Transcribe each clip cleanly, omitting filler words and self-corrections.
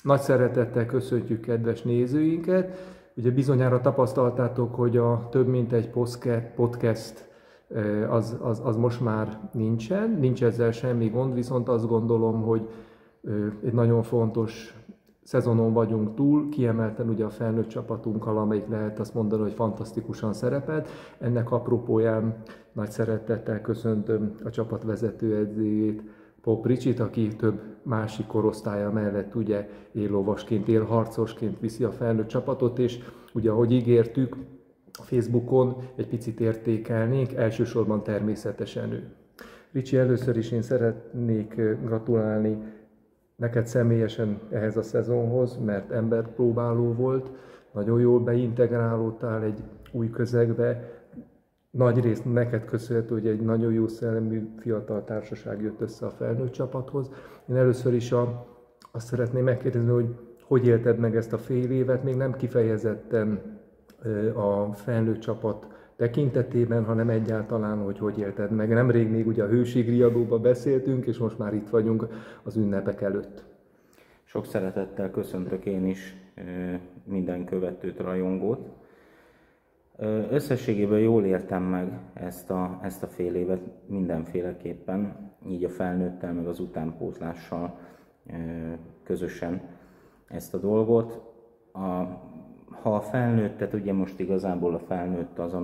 Nagy szeretettel köszöntjük kedves nézőinket. Ugye bizonyára tapasztaltátok, hogy a több mint egy podcast az most már nincsen, nincs ezzel semmi gond, viszont azt gondolom, hogy egy nagyon fontos szezonon vagyunk túl, kiemelten ugye a felnőtt csapatunkkal, amelyik lehet azt mondani, hogy fantasztikusan szerepelt. Ennek apropóján nagy szeretettel köszöntöm a csapat vezetőedzőjét, Pop Ricsit, aki több másik korosztálya mellett ugye éllovasként, élharcosként viszi a felnőtt csapatot, és ugye ahogy ígértük, a Facebookon egy picit értékelnénk, elsősorban természetesen ő. Ricsi, először is én szeretnék gratulálni neked személyesen ehhez a szezonhoz, mert emberpróbáló volt, nagyon jól beintegrálódtál egy új közegbe, nagy részt neked köszönhető, hogy egy nagyon jó szellemű fiatal társaság jött össze a felnőtt csapathoz. Én először is azt szeretném megkérdezni, hogy élted meg ezt a fél évet, még nem kifejezetten a felnőtt csapat tekintetében, hanem egyáltalán, hogy élted meg. Nemrég még ugye a hőségriadóba beszéltünk, és most már itt vagyunk az ünnepek előtt. Sok szeretettel köszöntök én is minden követőt, rajongót. Összességében jól éltem meg ezt a fél évet mindenféleképpen, így a felnőttel, meg az utánpótlással közösen ezt a dolgot. Ha a felnőtt, tehát ugye most igazából a felnőtt az,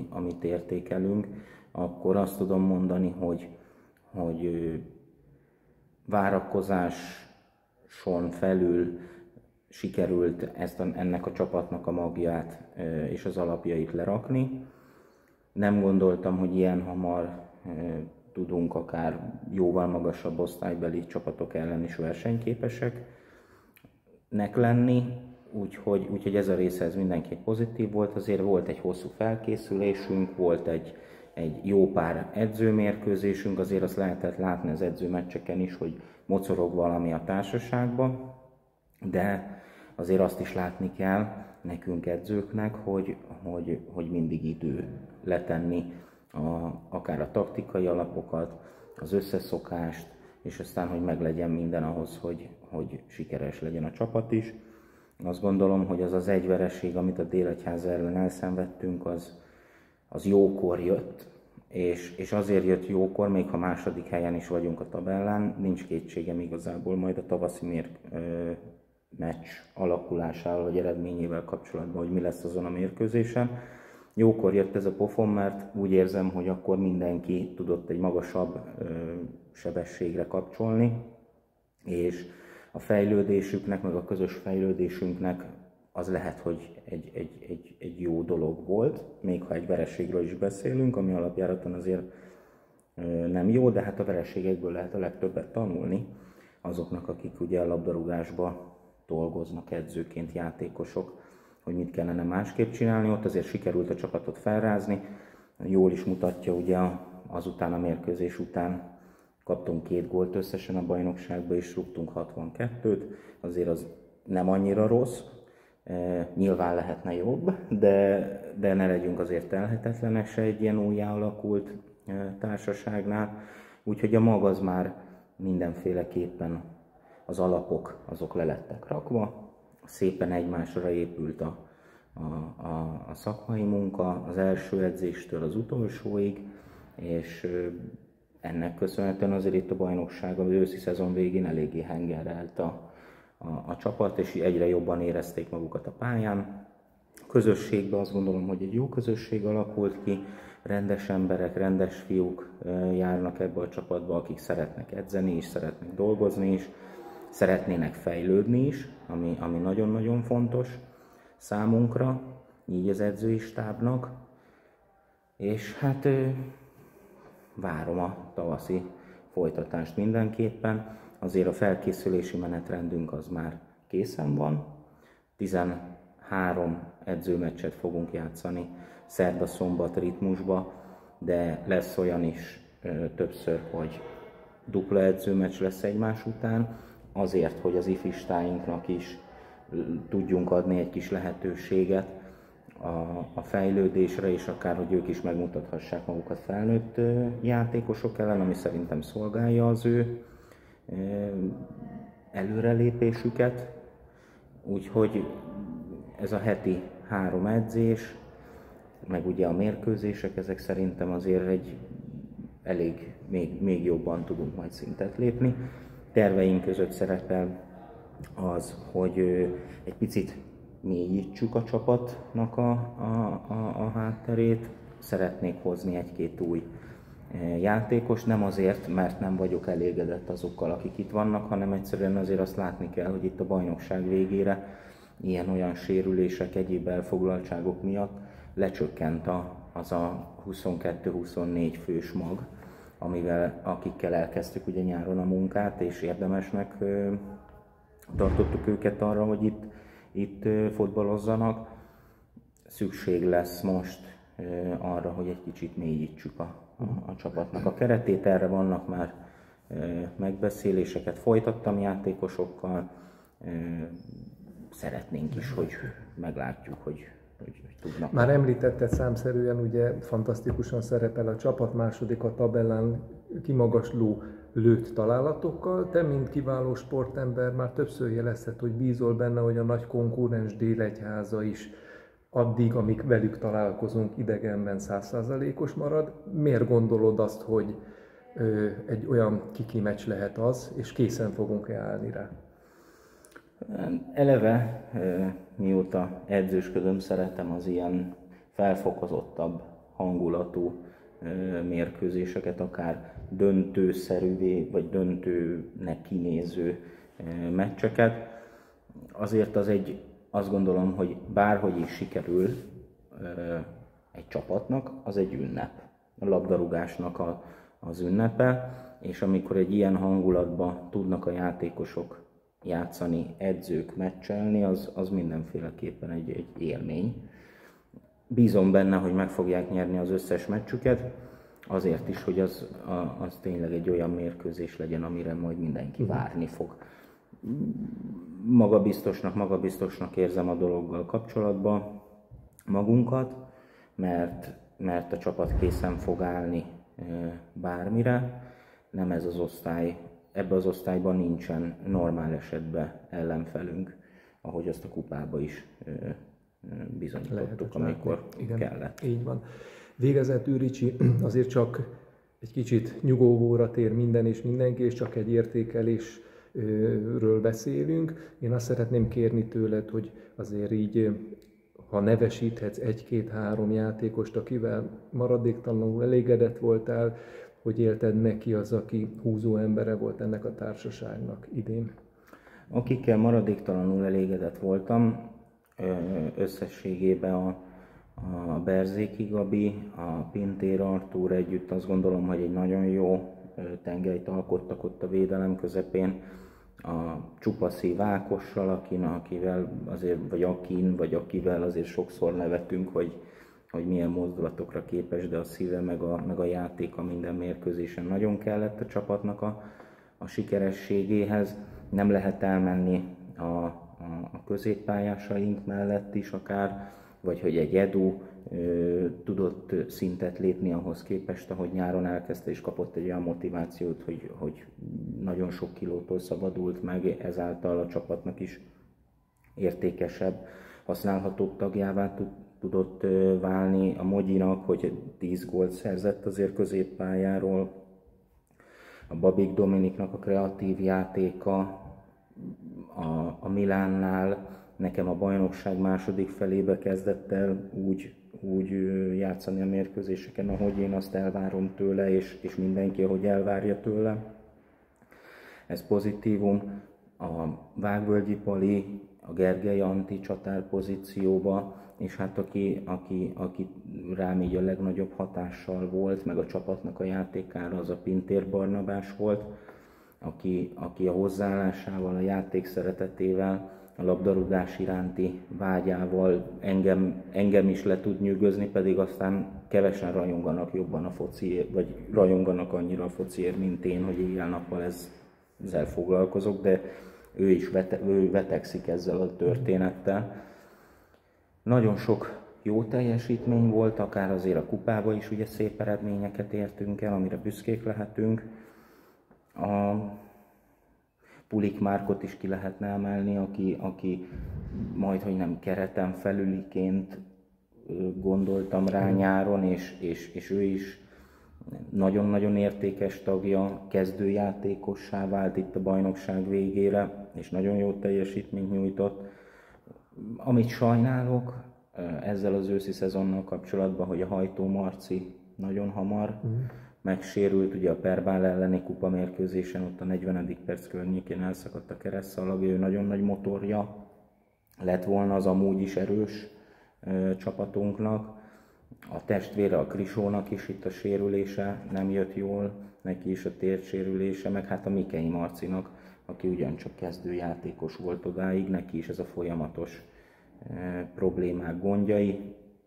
amit értékelünk, akkor azt tudom mondani, hogy várakozáson felül sikerült ennek a csapatnak a magját és az alapjait lerakni. Nem gondoltam, hogy ilyen hamar tudunk akár jóval magasabb osztálybeli csapatok ellen is versenyképeseknek lenni, úgyhogy ez a része ez mindenképp pozitív volt. Azért volt egy hosszú felkészülésünk, volt egy jó pár edzőmérkőzésünk, azért azt lehetett látni az edzőmeccseken is, hogy mocorog valami a társaságban, de azért azt is látni kell nekünk edzőknek, hogy mindig idő letenni akár a taktikai alapokat, az összeszokást, és aztán, hogy meglegyen minden ahhoz, hogy sikeres legyen a csapat is. Azt gondolom, hogy az egy vereség, amit a Délegyháza ellen elszenvedtünk, az jókor jött, és azért jött jókor, még ha második helyen is vagyunk a tabellán, nincs kétségem igazából majd a tavaszi meccs alakulásával vagy eredményével kapcsolatban, hogy mi lesz azon a mérkőzésen. Jókor jött ez a pofon, mert úgy érzem, hogy akkor mindenki tudott egy magasabb sebességre kapcsolni, és a fejlődésüknek, meg a közös fejlődésünknek az lehet, hogy egy jó dolog volt, még ha egy vereségről is beszélünk, ami alapjáraton azért nem jó, de hát a vereségekből lehet a legtöbbet tanulni azoknak, akik ugye a labdarúgásba dolgoznak edzőként, játékosok, hogy mit kellene másképp csinálni. Ott azért sikerült a csapatot felrázni, jól is mutatja ugye azután a mérkőzés után kaptunk 2 gólt összesen a bajnokságba, és rúgtunk 62-t, azért az nem annyira rossz, nyilván lehetne jobb, de ne legyünk azért telhetetlenek se egy ilyen újjáalakult társaságnál, úgyhogy a mag az már mindenféleképpen az alapok azok le lettek rakva, szépen egymásra épült a szakmai munka, az első edzéstől az utolsóig, és ennek köszönhetően azért itt a bajnokság az őszi szezon végén eléggé hengerelt a csapat, és egyre jobban érezték magukat a pályán. Közösségben azt gondolom, hogy egy jó közösség alakult ki, rendes emberek, rendes fiúk járnak ebbe a csapatba, akik szeretnek edzeni és szeretnek dolgozni is, szeretnének fejlődni is, ami nagyon-nagyon fontos számunkra, így az edzői stábnak, és hát várom a tavaszi folytatást mindenképpen. Azért a felkészülési menetrendünk az már készen van. 13 edzőmeccset fogunk játszani szerda-szombat ritmusba, de lesz olyan is többször, hogy dupla edzőmeccs lesz egymás után, azért, hogy az ifistáinknak is tudjunk adni egy kis lehetőséget a fejlődésre, és akár, hogy ők is megmutathassák magukat felnőtt játékosok ellen, ami szerintem szolgálja az ő előrelépésüket, úgyhogy ez a heti 3 edzés, meg ugye a mérkőzések, ezek szerintem azért még jobban tudunk majd szintet lépni. Terveink között szerepel az, hogy egy picit mélyítsük a csapatnak a hátterét. Szeretnék hozni egy-két új játékos, nem azért, mert nem vagyok elégedett azokkal, akik itt vannak, hanem egyszerűen azért azt látni kell, hogy itt a bajnokság végére ilyen-olyan sérülések, egyéb elfoglaltságok miatt lecsökkent az a 22-24 fős mag, akikkel elkezdtük ugye nyáron a munkát, és érdemesnek tartottuk őket arra, hogy itt fotbalozzanak. Szükség lesz most arra, hogy egy kicsit mélyítsük a csapatnak a keretét. Erre vannak már megbeszéléseket folytattam játékosokkal. Szeretnénk is, hogy meglátjuk, hogy tudnak. Már említetted számszerűen, ugye fantasztikusan szerepel a csapat, második a tabellán, kimagasló lőtt találatokkal. Te, mint kiváló sportember, már többször jelezted, hogy bízol benne, hogy a nagy konkurens Délegyháza is addig, amíg velük találkozunk, idegenben 100%-os marad. Miért gondolod azt, hogy egy olyan kiki meccs lehet az, és készen fogunk-e állni rá? Eleve, mióta edzősködöm, szeretem az ilyen felfokozottabb hangulatú mérkőzéseket, akár döntőszerűvé, vagy döntőnek kinéző meccseket. Azért azt gondolom, hogy bárhogy is sikerül egy csapatnak, az egy ünnep. A labdarúgásnak az ünnepe, és amikor egy ilyen hangulatban tudnak a játékosok játszani, edzők meccselni, az mindenféleképpen egy élmény. Bízom benne, hogy meg fogják nyerni az összes meccsüket, azért is, hogy az tényleg egy olyan mérkőzés legyen, amire majd mindenki várni fog. Magabiztosnak érzem a dologgal kapcsolatban magunkat, mert a csapat készen fog állni bármire. Nem ez az osztály, ebben az osztályban nincsen normál esetben ellenfelünk, ahogy azt a kupában is bizonyítottuk, amikor kellett. Így van. Végezetül, Ricsi, azért csak egy kicsit nyugovóra tér minden és mindenki, és csak egy értékelésről beszélünk. Én azt szeretném kérni tőled, hogy azért így, ha nevesíthetsz 1-2-3 játékost, akivel maradéktalanul elégedett voltál, hogy élted meg ki az, aki húzó embere volt ennek a társaságnak idén? Akikkel maradéktalanul elégedett voltam, összességében a Berzéki Gabi, a Pintér Artúr együtt azt gondolom, hogy egy nagyon jó tengelyt alkottak ott a védelem közepén. A Csupaszív Ákossal, akivel azért sokszor nevetünk, hogy milyen mozdulatokra képes, de a szíve meg a játéka minden mérkőzésen nagyon kellett a csapatnak a sikerességéhez. Nem lehet elmenni a középpályásaink mellett is akár, vagy hogy egy Edu tudott szintet lépni ahhoz képest, ahogy nyáron elkezdte és kapott egy olyan motivációt, hogy nagyon sok kilótól szabadult meg, ezáltal a csapatnak is értékesebb, használhatóbb tagjává tudott válni. A Mogyinak, hogy 10 gólt szerzett azért középpályáról, a Babik Dominiknak a kreatív játéka, a Milánnál nekem a bajnokság második felébe kezdett el úgy játszani a mérkőzéseken, ahogy én azt elvárom tőle, és mindenki, ahogy elvárja tőle. Ez pozitívum. A Vágvölgyi Pali, a Gergely Anti csatár pozícióba, és hát aki rám így a legnagyobb hatással volt, meg a csapatnak a játékára, az a Pintér Barnabás volt, aki a hozzáállásával, a játék szeretetével, a labdarúgás iránti vágyával engem is le tud nyűgözni, pedig aztán kevesen rajonganak jobban a fociért, vagy rajonganak annyira a fociért, mint én, hogy éjjel-nappal ezzel foglalkozok, de ő is vetekszik ezzel a történettel. Nagyon sok jó teljesítmény volt, akár azért a kupában is ugye szép eredményeket értünk el, amire büszkék lehetünk. Pulik Márkot is ki lehetne emelni, aki majd, hogy nem kereten felüliként gondoltam rá nyáron, és ő is nagyon-nagyon értékes tagja, kezdőjátékossá vált itt a bajnokság végére, és nagyon jó teljesítményt nyújtott. Amit sajnálok ezzel az őszi szezonnal kapcsolatban, hogy a Hajtó Marci nagyon hamar megsérült, ugye a Perbál elleni kupamérkőzésen, ott a 40. perc környékén elszakadt a keresztszalagja, ő nagyon nagy motorja lett volna az amúgy is erős csapatunknak. A testvére, a Krisónak is itt a sérülése nem jött jól, neki is a térsérülése, meg hát a Mikei Marcinak, aki ugyancsak kezdőjátékos volt odáig, neki is ez a folyamatos problémák, gondjai,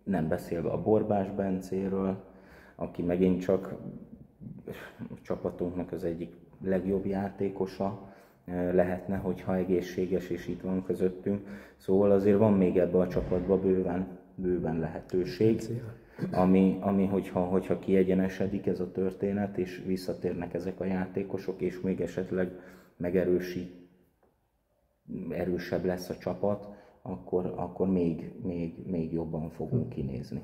nem beszélve a Borbás Bencéről, aki megint csak a csapatunknak az egyik legjobb játékosa lehetne, hogyha egészséges és itt van közöttünk. Szóval azért van még ebbe a csapatba bőven lehetőség, ami hogyha kiegyenesedik ez a történet, és visszatérnek ezek a játékosok, és még esetleg erősebb lesz a csapat, akkor még jobban fogunk kinézni.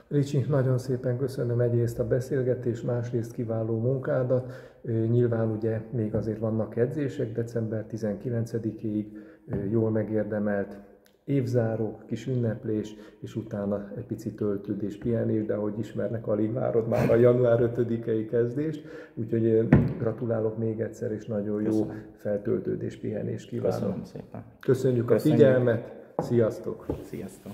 Ricsi, nagyon szépen köszönöm egyrészt a beszélgetést, másrészt kiváló munkádat. Nyilván ugye még azért vannak edzések december 19-ig, jól megérdemelt évzárók, kis ünneplés, és utána egy pici töltődés, pihenés, de ahogy ismernek, alig várod már a január 5-i kezdést, úgyhogy gratulálok még egyszer, és nagyon jó feltöltődés, pihenés kívánok. Köszönöm szépen. Köszönjük a figyelmet, sziasztok! Sziasztok!